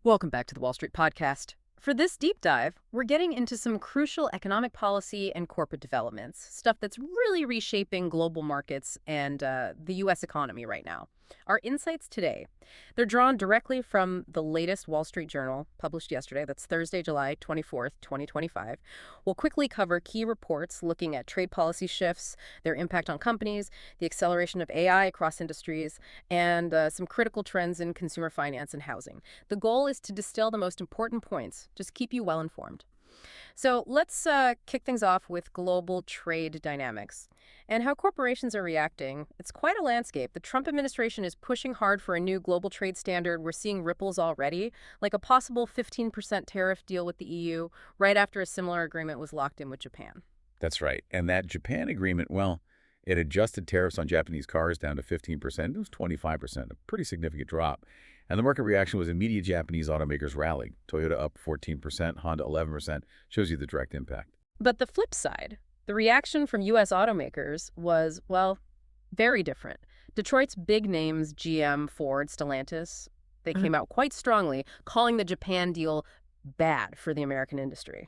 Welcome back to the Wall Street Podcast. For this deep dive, we're getting into some crucial economic policy and corporate developments, stuff that's really reshaping global markets and the U.S. economy right now. Our insights today, they're drawn directly from the latest Wall Street Journal, published yesterday. That's Thursday, July 24th, 2025. We'll quickly cover key reports looking at trade policy shifts, their impact on companies, the acceleration of AI across industries, and some critical trends in consumer finance and housing. The goal is to distill the most important points, just keep you well informed. So let's kick things off with global trade dynamics and how corporations are reacting. It's quite a landscape. The Trump administration is pushing hard for a new global trade standard. We're seeing ripples already, like a possible 15% tariff deal with the EU right after a similar agreement was locked in with Japan. That's right. And that Japan agreement, well, it adjusted tariffs on Japanese cars down to 15%. It was 25%, a pretty significant drop. And the market reaction was immediate. Japanese automakers rallied. Toyota up 14%, Honda 11%. Shows you the direct impact. But the flip side, the reaction from U.S. automakers was, well, very different. Detroit's big names, GM, Ford, Stellantis, they came out quite strongly, calling the Japan deal bad for the American industry.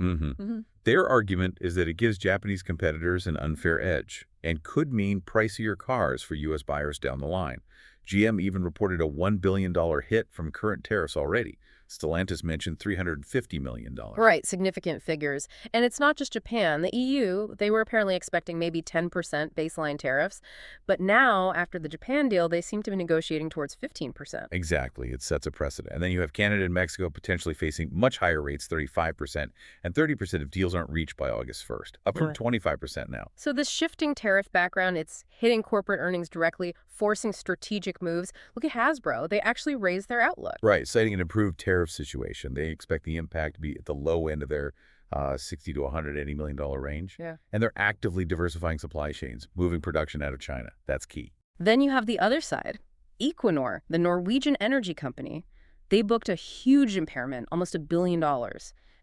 Their argument is that it gives Japanese competitors an unfair edge and could mean pricier cars for U.S. buyers down the line. GM even reported a $1 billion hit from current tariffs already. Stellantis mentioned $350 million. Right, significant figures. And it's not just Japan. The EU, they were apparently expecting maybe 10% baseline tariffs. But now, after the Japan deal, they seem to be negotiating towards 15%. Exactly. It sets a precedent. And then you have Canada and Mexico potentially facing much higher rates, 35%, and 30% if deals aren't reached by August 1st, up from 25% now. So this shifting tariff background, it's hitting corporate earnings directly, forcing strategic moves. Look at Hasbro. They actually raised their outlook. Right, citing an improved tariff situation. They expect the impact to be at the low end of their $60 to $180 million range. Yeah. And they're actively diversifying supply chains, moving production out of China. That's key. Then you have the other side. Equinor, the Norwegian energy company, they booked a huge impairment, almost $1 billion,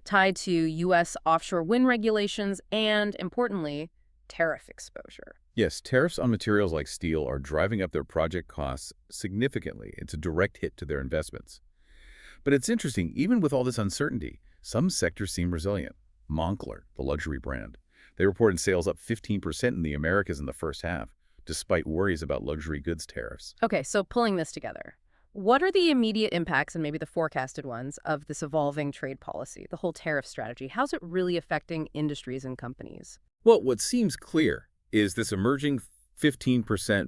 tied to U.S. offshore wind regulations and, importantly, tariff exposure. Yes, tariffs on materials like steel are driving up their project costs significantly. It's a direct hit to their investments. But it's interesting, even with all this uncertainty, some sectors seem resilient. Moncler, the luxury brand, they reported sales up 15% in the Americas in the first half, despite worries about luxury goods tariffs. Okay, so pulling this together, what are the immediate impacts and maybe the forecasted ones of this evolving trade policy, the whole tariff strategy? How's it really affecting industries and companies? Well, what seems clear is this emerging 15%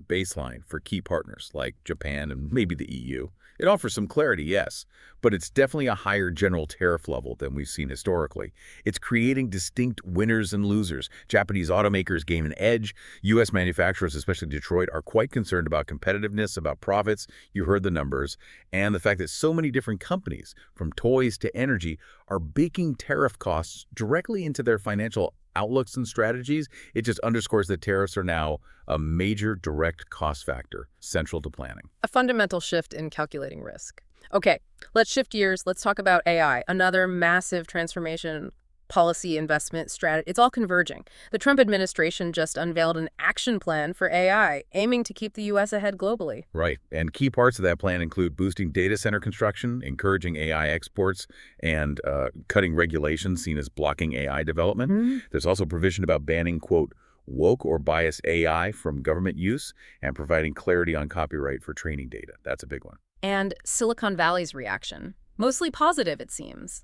baseline for key partners like Japan and maybe the EU. It offers some clarity, yes, but it's definitely a higher general tariff level than we've seen historically. It's creating distinct winners and losers. Japanese automakers gain an edge. U.S. manufacturers, especially Detroit, are quite concerned about competitiveness, about profits. You heard the numbers. And the fact that so many different companies, from toys to energy, are baking tariff costs directly into their financial outlooks and strategies. It just underscores that tariffs are now a major direct cost factor central to planning. A fundamental shift in calculating risk. Okay, let's shift gears. Let's talk about AI, another massive transformation, policy, investment, strategy. It's all converging. The Trump administration just unveiled an action plan for AI, aiming to keep the U.S. ahead globally. Right. And key parts of that plan include boosting data center construction, encouraging AI exports, and cutting regulations seen as blocking AI development. There's also provision about banning, quote, woke or biased AI from government use and providing clarity on copyright for training data. That's a big one. And Silicon Valley's reaction, mostly positive, it seems.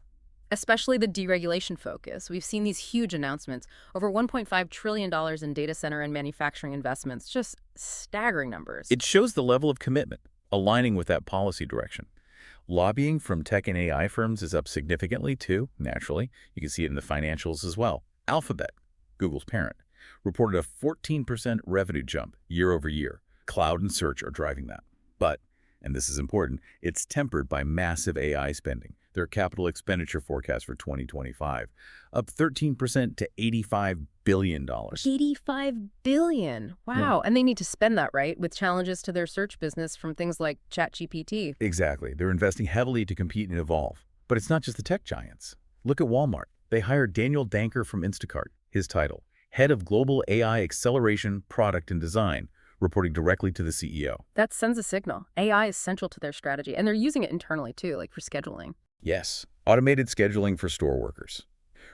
Especially the deregulation focus. We've seen these huge announcements, over $1.5 trillion in data center and manufacturing investments, just staggering numbers. It shows the level of commitment, aligning with that policy direction. Lobbying from tech and AI firms is up significantly too, naturally. You can see it in the financials as well. Alphabet, Google's parent, reported a 14% revenue jump year over year. Cloud and search are driving that. But, and this is important, it's tempered by massive AI spending. Their capital expenditure forecast for 2025, up 13% to $85 billion. $85 billion. Wow. Yeah. And they need to spend that, right, with challenges to their search business from things like ChatGPT. Exactly. They're investing heavily to compete and evolve. But it's not just the tech giants. Look at Walmart. They hired Daniel Danker from Instacart. His title, Head of Global AI Acceleration, Product and Design, reporting directly to the CEO. That sends a signal. AI is central to their strategy, and they're using it internally too, like for scheduling. Yes, automated scheduling for store workers.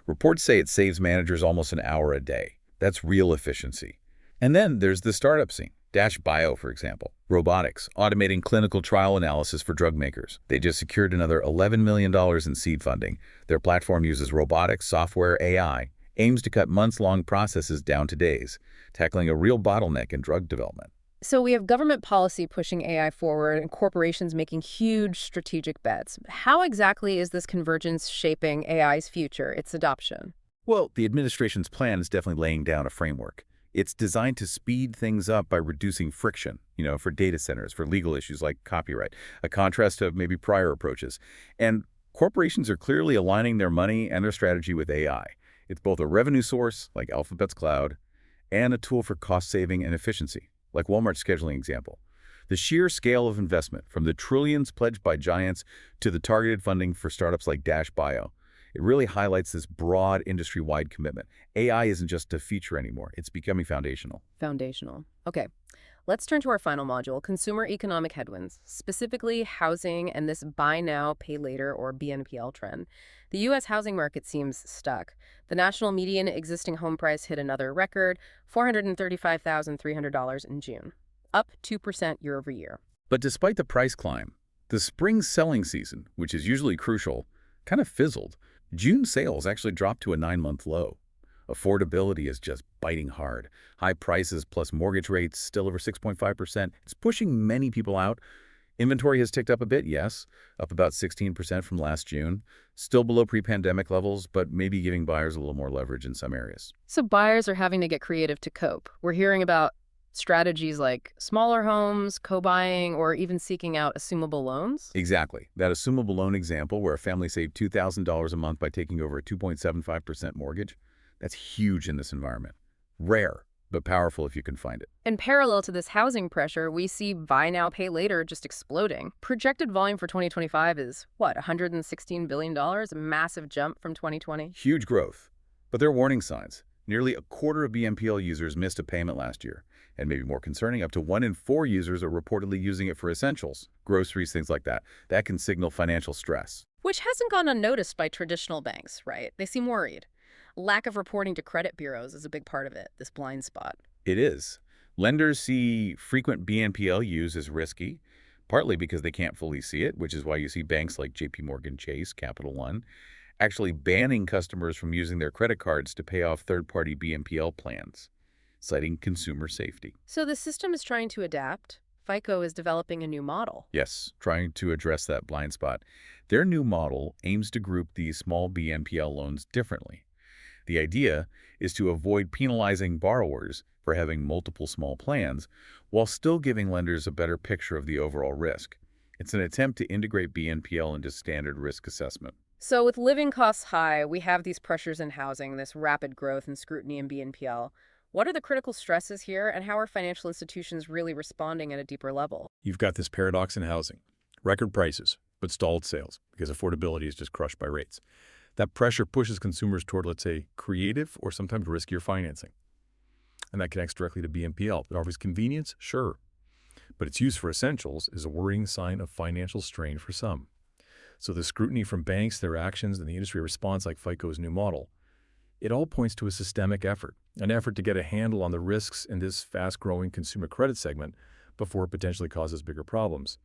Reports say it saves managers almost an hour a day. That's real efficiency. And then there's the startup scene. Dash Bio, for example. Robotics, automating clinical trial analysis for drug makers. They just secured another $11 million in seed funding. Their platform uses robotics, software, AI, aims to cut months-long processes down to days, tackling a real bottleneck in drug development. So we have government policy pushing AI forward and corporations making huge strategic bets. How exactly is this convergence shaping AI's future, its adoption? Well, the administration's plan is definitely laying down a framework. It's designed to speed things up by reducing friction, for data centers, for legal issues like copyright, a contrast to maybe prior approaches. And corporations are clearly aligning their money and their strategy with AI. It's both a revenue source, like Alphabet's cloud, and a tool for cost saving and efficiency, like Walmart's scheduling example. The sheer scale of investment, from the trillions pledged by giants to the targeted funding for startups like Dash Bio, it really highlights this broad industry-wide commitment. AI isn't just a feature anymore. It's becoming foundational. Foundational. Okay. Let's turn to our final module, consumer economic headwinds, specifically housing and this buy now, pay later or BNPL trend. The U.S. housing market seems stuck. The national median existing home price hit another record, $435,300 in June, up 2% year over year. But despite the price climb, the spring selling season, which is usually crucial, kind of fizzled. June sales actually dropped to a 9-month low. Affordability is just biting hard. High prices plus mortgage rates still over 6.5%. It's pushing many people out. Inventory has ticked up a bit, yes, up about 16% from last June. Still below pre-pandemic levels, but maybe giving buyers a little more leverage in some areas. So buyers are having to get creative to cope. We're hearing about strategies like smaller homes, co-buying, or even seeking out assumable loans. Exactly. That assumable loan example where a family saved $2,000 a month by taking over a 2.75% mortgage, that's huge in this environment. Rare, but powerful if you can find it. In parallel to this housing pressure, we see buy now, pay later just exploding. Projected volume for 2025 is, what, $116 billion? A massive jump from 2020. Huge growth. But there are warning signs. Nearly a quarter of BNPL users missed a payment last year. And maybe more concerning, up to 1 in 4 users are reportedly using it for essentials, groceries, things like that. That can signal financial stress. Which hasn't gone unnoticed by traditional banks, right? They seem worried. Lack of reporting to credit bureaus is a big part of it, this blind spot. It is. Lenders see frequent BNPL use as risky, partly because they can't fully see it, which is why you see banks like JP Chase, Capital One, actually banning customers from using their credit cards to pay off third-party BNPL plans, citing consumer safety. So the system is trying to adapt. FICO is developing a new model. Yes, trying to address that blind spot. Their new model aims to group these small BNPL loans differently. The idea is to avoid penalizing borrowers for having multiple small plans while still giving lenders a better picture of the overall risk. It's an attempt to integrate BNPL into standard risk assessment. So with living costs high, we have these pressures in housing, this rapid growth and scrutiny in BNPL. What are the critical stresses here, and how are financial institutions really responding at a deeper level? You've got this paradox in housing. Record prices, but stalled sales, because affordability is just crushed by rates. That pressure pushes consumers toward, let's say, creative or sometimes riskier financing. And that connects directly to BNPL. It offers convenience, sure. But its use for essentials is a worrying sign of financial strain for some. So the scrutiny from banks, their actions, and the industry response like FICO's new model, it all points to a systemic effort, an effort to get a handle on the risks in this fast-growing consumer credit segment before it potentially causes bigger problems.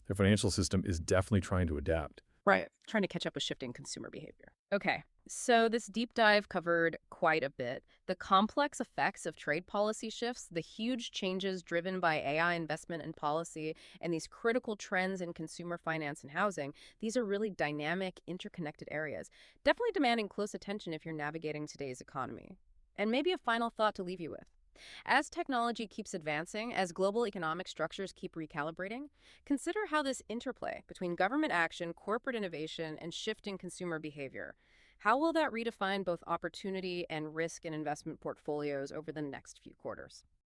The financial system is definitely trying to adapt. Right, trying to catch up with shifting consumer behavior. Okay, so this deep dive covered quite a bit. The complex effects of trade policy shifts, the huge changes driven by AI investment and policy, and these critical trends in consumer finance and housing, these are really dynamic, interconnected areas, definitely demanding close attention if you're navigating today's economy. And maybe a final thought to leave you with. As technology keeps advancing, as global economic structures keep recalibrating, consider how this interplay between government action, corporate innovation, and shifting consumer behavior. How will that redefine both opportunity and risk in investment portfolios over the next few quarters?